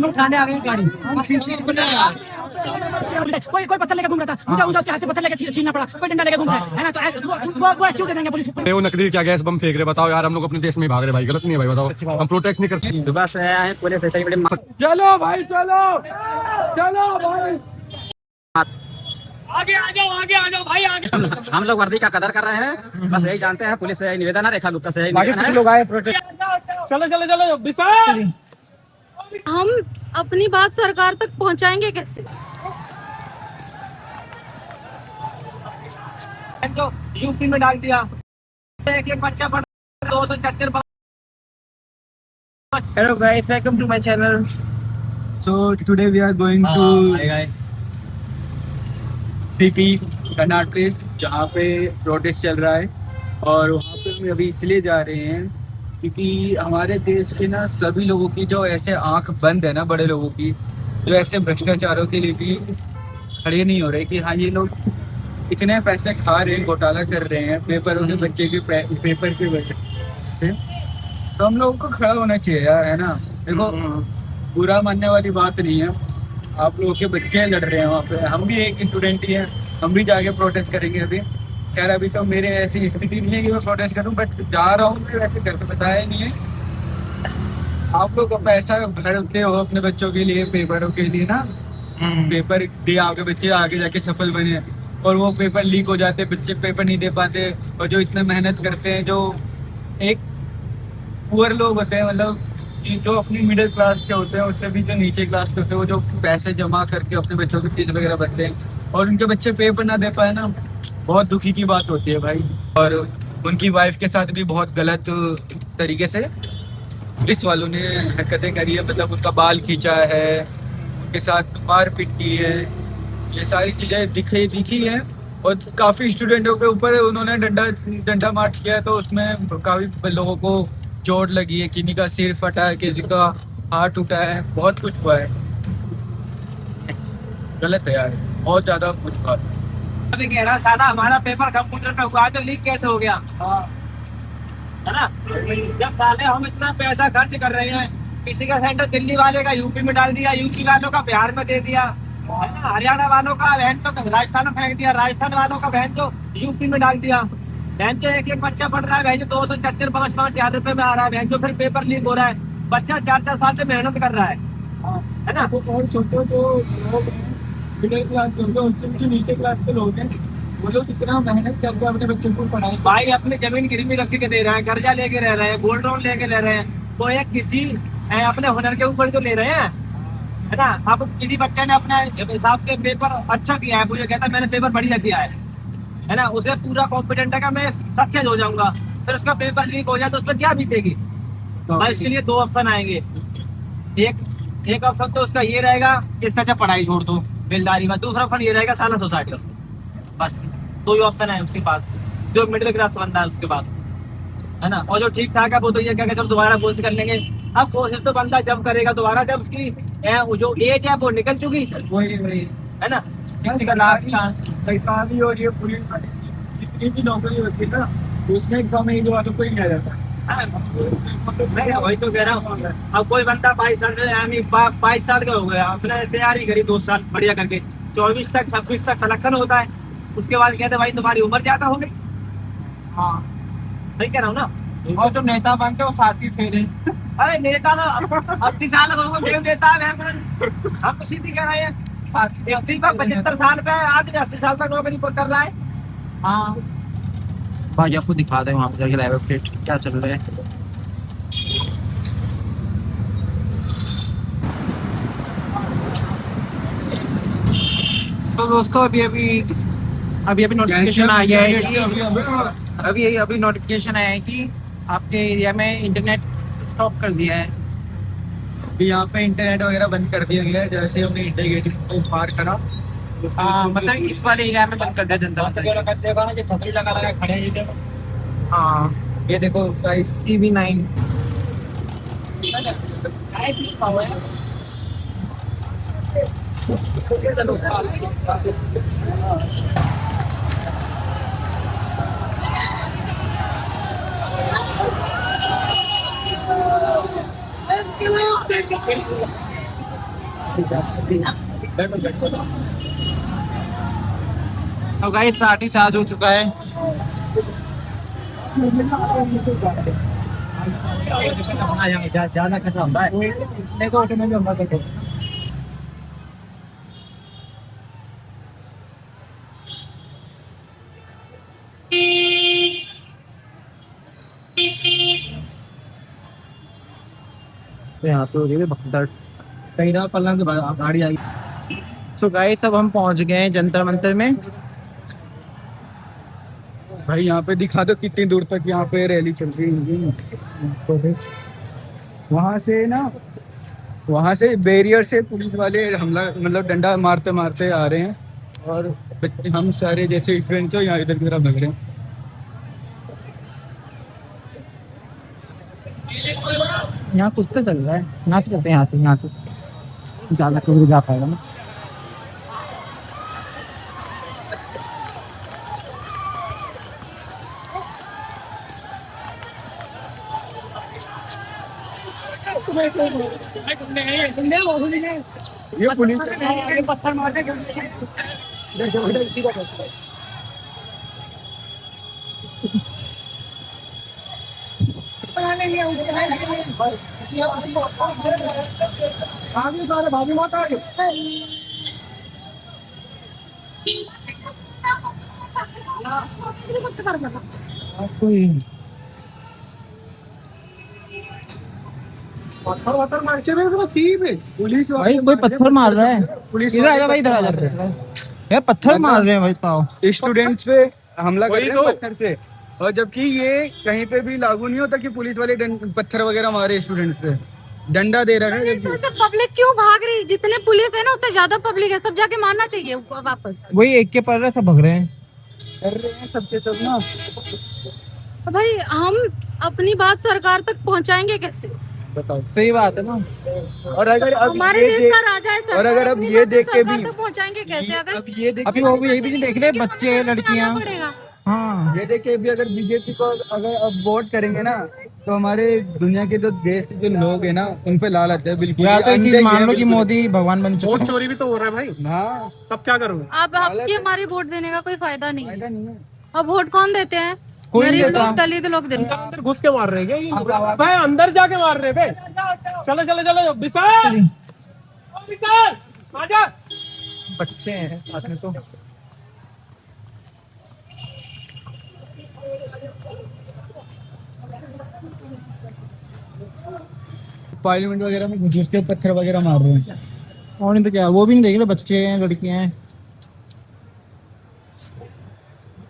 उठाने आ गए गाड़ी, कोई पत्थर लेके घूम रहा था, मुझे उसके हाथ से पत्थर लेके छीनना पड़ा, कोई डंडा लेके घूम रहा है ना, तो वो एक्सक्यूज देंगे पुलिस को। वो नकली क्या गैस बम फेंक रहे, बताओ यार, हम लोग अपने देश में भाग रहे भाई, गलत नहीं है भाई, बताओ हम प्रोटेक्ट नहीं कर सकते। सुबह से आए पुलिस ऐसे ही बड़े चलो भाई चलो चलो भाई, आगे आ जाओ भाई आगे। हम लोग वर्दी का कदर कर रहे हैं, बस यही जानते हैं, पुलिस से निवेदन है, रेखा गुप्ता से निवेदन है, लोग आए प्रोटेस्ट। चलो चलो चलो विशाल, हम अपनी बात सरकार तक पहुंचाएंगे कैसे? जो यूपी में डाल दिया, एक बच्चा पढ़ दो चच्चर। Hello guys, welcome to my channel. So today we are going to city Karnataka, जहाँ पे प्रोटेस्ट चल रहा है, और वहाँ पे हम अभी इसलिए जा रहे हैं क्योंकि हमारे देश के ना सभी लोगों की जो ऐसे आंख बंद है ना, बड़े लोगों की, जो ऐसे भ्रष्टाचारों के लिए भी खड़े नहीं हो रहे कि हाँ ये लोग इतने पैसे खा रहे हैं, घोटाला कर रहे हैं पेपरों के बच्चे के पेपर के वजह से, तो हम लोगों को खड़ा होना चाहिए यार, है ना। देखो बुरा मानने वाली बात नहीं है, आप लोगों के बच्चे लड़ रहे हैं वहाँ पे, हम भी एक स्टूडेंट ही हैं, हम भी जाके प्रोटेस्ट करेंगे अभी। खैर अभी तो मेरे ऐसी स्थिति नहीं है कि मैं प्रोटेस्ट करूँ, बट जा रहा हूँ, मैं वैसे घर पे बताया नहीं है। आप लोग पैसा भरते हो अपने बच्चों के लिए, पेपरों के लिए ना, पेपर दे आपके बच्चे आगे जाके सफल बने, और वो पेपर लीक हो जाते, बच्चे पेपर नहीं दे पाते, और जो इतना मेहनत करते हैं, जो एक पुअर लोग होते हैं, मतलब जो अपनी मिडिल क्लास के होते हैं, उससे भी जो नीचे क्लास के होते हैं, वो जो पैसे जमा करके अपने बच्चों की फीस वगैरह भरते हैं, और उनके बच्चे पेपर ना दे पाए ना, बहुत दुखी की बात होती है भाई। और उनकी वाइफ के साथ भी बहुत गलत तरीके से पुलिस वालों ने हरकतें करी है, मतलब उनका बाल खींचा है, उनके साथ मार पीट की है, ये सारी चीज़ें दिखी हैं। और काफ़ी स्टूडेंटों के ऊपर उन्होंने डंडा मार्च किया, तो उसमें काफ़ी लोगों को चोट लगी है, किसी का सिर फटा है, किसी का हाथ टूटा है, बहुत कुछ हुआ है। गलत है यार, बहुत ज़्यादा कुछ बात अभी कह रहा साला हमारा पेपर कंप्यूटर पे हुआ तो लीक कैसे हो गया, है ना। जब साले हम इतना पैसा खर्च कर रहे हैं, किसी का सेंटर दिल्ली वाले का यूपी में डाल दिया, यूपी वालों का बिहार में दे दिया, है ना, हरियाणा वालों का बहन तो राजस्थान में फेंक दिया, राजस्थान वालों का बहन तो यूपी में डाल दिया, बहन जो एक बच्चा पढ़ रहा है, बहन जो 2 चच्चर 5-5 रुपए में आ रहा है, बहन जो फिर पेपर लीक हो रहा है, बच्चा 4-4 साल से मेहनत कर रहा है ना। और सोचो जो लोग मिडिल क्लास के होते हैं, उससे भी जो नीचे क्लास के लोग हैं, वो लोग कितना मेहनत करके अपने बच्चों को पढ़ाई, भाई अपनी जमीन गिरवी रख के दे रहे हैं, कर्जा लेके रह रहे हैं, गोल्ड लोन लेके ले रहे हैं, तो एक किसी अपने हुनर के ऊपर जो ले रहे हैं, है ना। अब किसी बच्चे ने अपने हिसाब से पेपर अच्छा किया है, मुझे कहता है मैंने पेपर बढ़िया किया है ना, उसे पूरा कॉन्फिडेंट है कि मैं सक्सेस हो जाऊंगा, फिर उसका पेपर लीक हो जाए तो उस पर क्या बीतेगी। भाई इसके लिए 2 ऑप्शन आएंगे, एक ऑप्शन तो उसका ये रहेगा कि सच्चा पढ़ाई छोड़ दो बेलदारी में, दूसरा ऑप्शन ये रहेगा साला सुसाइड कर, बस 2 ही ऑप्शन है उसके पास, जो मिडिल क्लास बंदा है उसके पास, है ना। और जो ठीक ठाक है वो तो ये क्या कहते हैं दोबारा कोशिश कर लेंगे। अब कोशिश तो बंदा जब करेगा दोबारा, जब उसकी जो एज है वो निकल चुकी, वही है ना, लास्ट चांस सरकारी और ये पुलिस जितनी भी नौकरी होती है ना, उसमें कम एज वालों को ही लिया जाता है। मैं वही तो कह रहा हूँ। अब कोई बंदा 22 साल का हो गया, उसने तैयारी करी 2 साल बढ़िया करके, 24 तक 26 तक सिलेक्शन होता है, उसके बाद कहते भाई तुम्हारी उम्र ज्यादा हो गई। हाँ सही कह रहा हूँ ना। और जो नेता बनते हैं वो 7वीं फेल है। अरे नेता तो 80 साल को फेल देता है, हम तो सीधी कह रहे हैं, इस्तीफा 75 साल पे, आदमी 80 साल तक नौकरी कर रहा है। हाँ भाई आपको दिखा दे वहाँ पे जाके लाइव अपडेट क्या चल रहा है। तो दोस्तों अभी नोटिफिकेशन आ गया है कि अभी नोटिफिकेशन आया है कि आपके एरिया में इंटरनेट स्टॉप कर दिया है। अभी यहाँ पे इंटरनेट वगैरह बंद कर दिया गया है, जैसे हमने इंडिया गेट को पार करा, हाँ मतलब इस वाले एरिया में बंद कर दिया जनता। छतरी लगा खड़े हैं। हाँ ये देखो TV9 चलो तो गाइस साटी चार्ज हो चुका है। ज्यादा खतरा होता है नहीं तो ऑटो में भी होगा तो यहाँ पे हो गई भगदड़ कहीं ना पलंग गाड़ी आई। तो गाइस अब हम पहुंच गए हैं जंतर मंतर में। भाई यहाँ पे दिखा दो कितनी दूर तक यहाँ पे रैली चल रही है। वहाँ से बैरियर से पुलिस वाले हमला मतलब डंडा मारते मारते आ रहे हैं और हम सारे जैसे स्टूडेंट्स हो यहाँ इधर की तरफ लग रहे हैं। यहाँ कुछ तो चल रहा है, यहाँ से चलते हैं, यहाँ से ज़्यादा कभी जा पाएगा ना। ये पुलिस पत्थर मारने आगे सारे भाभी माता आगे पत्थर वत्थर मारचे पुलिस भाई कोई पत्थर मार रहा है, पुलिस इधर आजा भाई, इधर आजा यार, पत्थर मार रहे हैं भाई। ताओ स्टूडेंट्स पे हमला कर रहे हैं पत्थर से, और जबकि ये कहीं पे भी लागू नहीं होता कि पुलिस वाले पत्थर वगैरह मारे स्टूडेंट्स पे, डंडा दे रहा है। पब्लिक क्यों भाग रही? जितने पुलिस है ना उससे ज्यादा पब्लिक है, सब जाके मारना चाहिए वापस। वही एक के पड़ रहा है, सब भग रहे हैं, कर रहे हैं सबके सब ना। तो भाई हम अपनी बात सरकार तक पहुंचाएंगे कैसे? बताओ, सही बात है ना। और अगर अब हमारे ये देश का राजा है सरकार, और अगर अब अपनी ये बात देख के सरकार भी तक पहुंचाएंगे कैसे? अगर अब ये देख अभी वो भी यही भी नहीं देख रहे, बच्चे लड़कियां। पड़ेगा हाँ, ये देख के भी अगर बीजेपी को अगर अब वोट करेंगे ना तो हमारे दुनिया के जो देश के जो लोग हैं ना उन पे लाल आते हैं बिल्कुल। या तो ये अंधे चीज ही मान हैं लो कि बिल्कुल। मोदी भगवान बन चुका है। चोरी भी तो हो रहा है भाई, हाँ, तब क्या करोगे? अब आपकी हमारी वोट देने का कोई फायदा नहीं है। अब वोट कौन देते हैं? कोई नहीं गरीब देता। लोग, दलित लोग देते हैं। अंदर घुस के मार रहे हैं क्या ये? भाई अंदर जाके मार रहे हैं बे। चलो चलो चलो विशाल, विशाल आजा। बच्चे हैं साथ में तो। पार्लियामेंट वगैरह में घुस के पत्थर वगैरह मार रहे हैं। और नहीं तो क्या, वो भी नहीं देख रहे, बच्चे हैं लड़कियां हैं।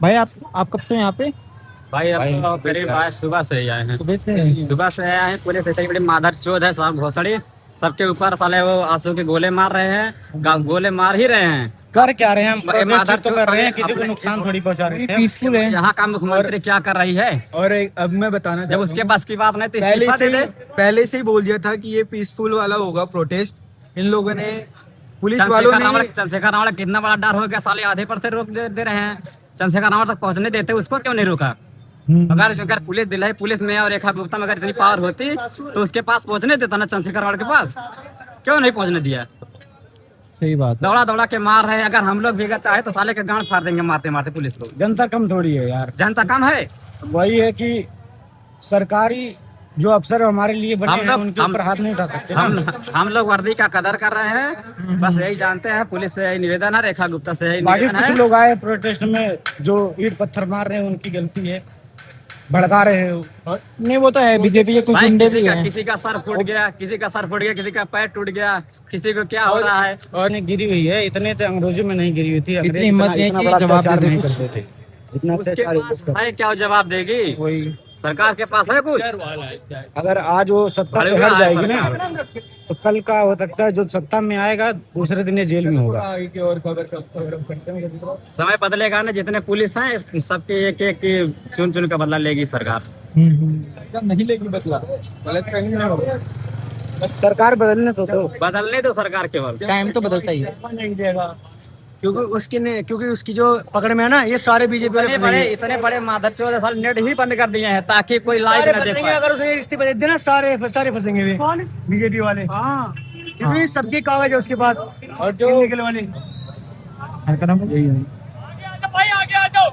भाई आप कब से यहाँ पे? भाई अब तो करीब आज सुबह से ही आए हैं। सुबह से आए हैं। पुलिस ऐसी बड़ी मादर चोद है सब भोसड़ी, सबके ऊपर साले वो आंसू के गोले मार रहे हैं, गोले मार ही रहे हैं। कर क्या रहे हैं हम? मादर तो कर रहे हैं, किसी को नुकसान थोड़ी पहुंचा रहे हैं। पीसफुल है। यहाँ का मुख्यमंत्री क्या कर रही है? और अब मैं बताना जब चाहता उसके हूँ, बस की बात नहीं तो इस्तीफा दे दे। पहले से ही बोल दिया था कि ये पीसफुल वाला होगा प्रोटेस्ट। इन लोगों ने पुलिस वालों ने चंद्रशेखर रावण कितना बड़ा डर हो गया, साले आधे पर से रोक दे रहे हैं। चंद्रशेखर रावण तक पहुंचने देते, उसको क्यों नहीं रोका? अगर पुलिस दिलाई, पुलिस में और रेखा गुप्ता में अगर इतनी पावर होती तो उसके पास पहुंचने देता ना चंद्रशेखर रावण के पास, क्यों नहीं पहुंचने दिया? सही बात। दौड़ा दौड़ा के मार रहे हैं। अगर हम लोग भी अगर चाहे तो साले के गांड फाड़ देंगे मारते मारते पुलिस को। जनता कम थोड़ी है यार, जनता कम है। वही है कि सरकारी जो अफसर हमारे लिए बने हैं उनके ऊपर हाथ नहीं उठा सकते। हम लोग वर्दी का कदर कर रहे हैं, बस यही जानते हैं। पुलिस से यही निवेदन है, रेखा गुप्ता से यही बाकी निवेदन कुछ है। लोग आए प्रोटेस्ट में जो ईंट पत्थर मार रहे हैं, उनकी गलती है, भड़का रहे हैं। नहीं वो तो है, बीजेपी के कुछ भाई गुंडे भी हैं। किसी का सर फूट गया, किसी का सर फूट गया, किसी का पैर टूट गया, किसी को क्या हो रहा है। और नहीं गिरी हुई है, इतने तो अंग्रेजों में नहीं गिरी हुई थी। इतनी हिम्मत नहीं इतना कि बड़ा जवाब अत्याचार दे नहीं दे। करते थे जितना उसके अत्याचार पास इस पर। है क्या जवाब देगी? वही सरकार के पास है कुछ? अगर आज वो सत्ता से हट जाएगी ना तो कल का हो सकता है जो सत्ता में आएगा दूसरे दिन ये जेल में होगा। आगे की और खबर समय बदलेगा ना, जितने पुलिस हैं सबके एक एक चुन चुन का बदला लेगी सरकार। नहीं लेगी बदला, गलत कहीं नहीं होगा। सरकार बदलने तो बदलने दो सरकार केवल। टाइम तो बदलता ही है। नहीं देगा क्योंकि उसकी जो पकड़ में है ना, ये सारे बीजेपी वाले इतने बड़े मादरचोद साल नेट ही बंद कर दिए हैं ताकि कोई लाइव न दे पाए। अगर उसे इस्तीफा दे देना सारे फंसेंगे वे बीजेपी वाले। क्योंकि सबके कागज है उसके पास। और जो निकल वाली भाई आगे आ जाओ,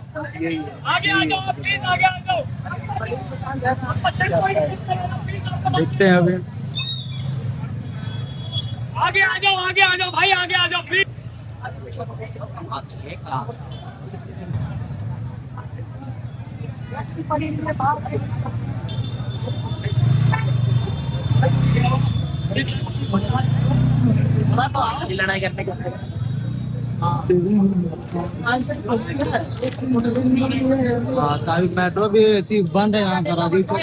आगे आ जाओ, प्लीज आगे आ जाओ। देखते हैं अभी। आगे आ जाओ भाई, आगे आ जाओ प्लीज। मेट्रो भी ऐसी बंद है यहाँ करा दी तो